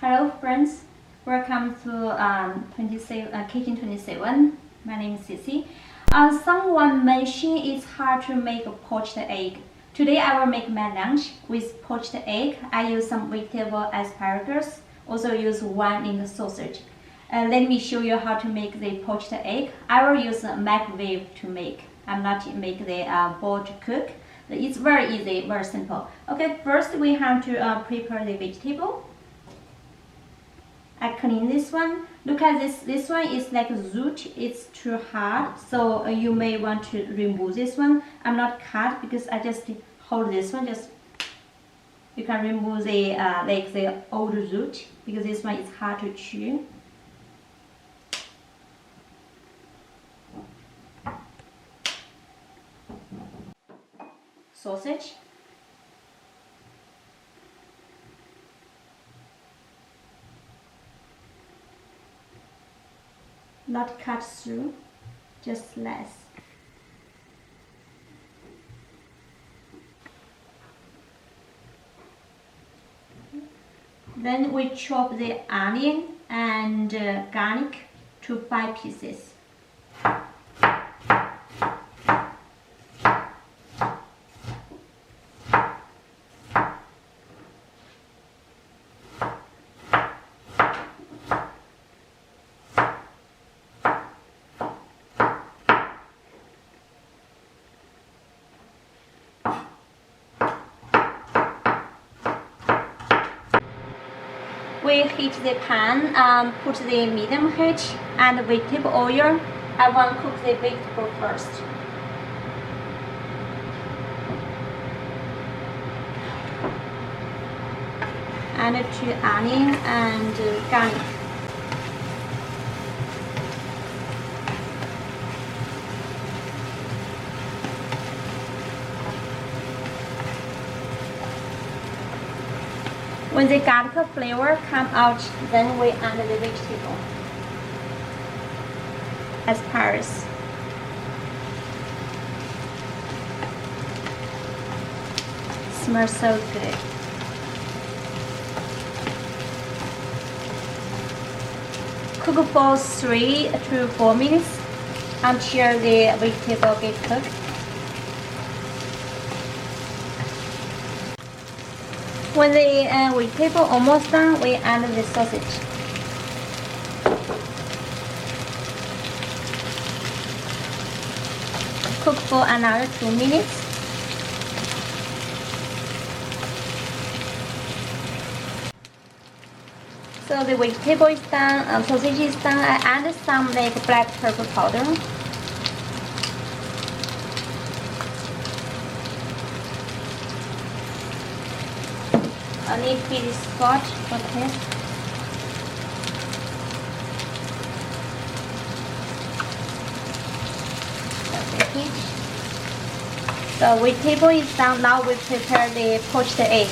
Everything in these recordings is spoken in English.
Hello friends, welcome to Kitchen 27. My name is Cici. Someone mentioned it's hard to make a poached egg. Today I will make my lunch with poached egg. I use some vegetable asparagus, also use one in the sausage. Let me show you how to make the poached egg. I will use a microwave to make. I'm not make the bowl to cook. It's very easy, very simple. Okay, first we have to prepare the vegetable. I clean this one. Look at this. This one is like root. It's too hard, so you may want to remove this one. I'm not cut because I just hold this one. Just you can remove the like the old root because this one is hard to chew. Sausage. Not cut through, just slice. Then we chop the onion and garlic to 5 pieces. We heat the pan, put the medium heat and vegetable oil. I want to cook the vegetable first. And 2 onion and garlic. When the garlic flavor come out, then we add the vegetable. Asparagus. Smells so good. Cook for 3 to 4 minutes until the vegetable get cooked. When the vegetable almost done, we add the sausage. Cook for another 2 minutes. So the vegetable is done, sausage is done. I add some like black pepper powder. I need to be salt for taste. So vegetable is done. Now we prepare the poached egg.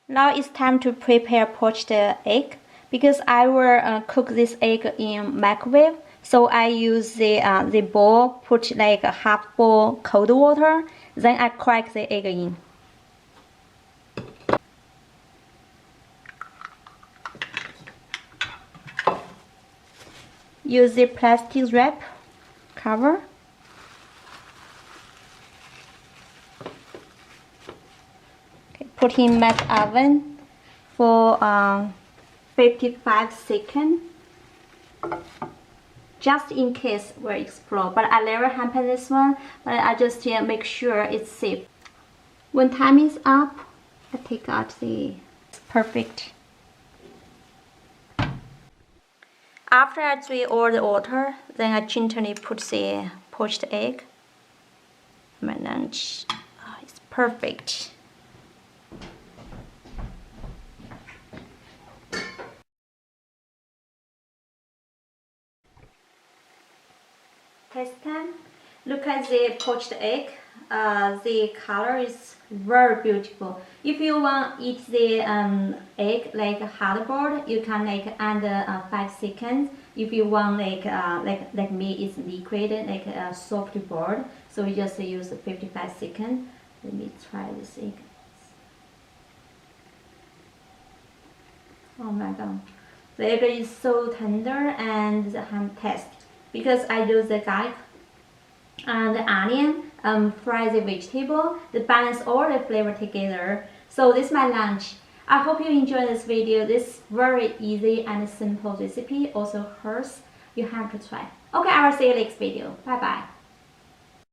Now it's time to prepare poached egg. Because I will cook this egg in microwave, so I use the bowl, put like a half bowl cold water, then I crack the egg in. Use the plastic wrap cover. Put in mac oven for 55 seconds. Just in case will explode, but I never happen this one. But I just make sure it's safe. When time is up, I take out the perfect. After I drain all the water, then I gently put the poached egg. My lunch, it's perfect. taste time. Look at the poached egg. The color is very beautiful. If you want to eat the egg like hard boiled, you can like under 5 seconds. If you want like me, it's liquid like soft boiled, so you just use 55 seconds. Let me try this egg. Oh my god, the egg is so tender and the ham taste because I use the garlic and the onion, fry the vegetable, to balance all the flavor together. So this is my lunch. I hope you enjoy this video. This very easy and simple recipe, also hers. You have to try. Okay, I will see you next video. Bye bye.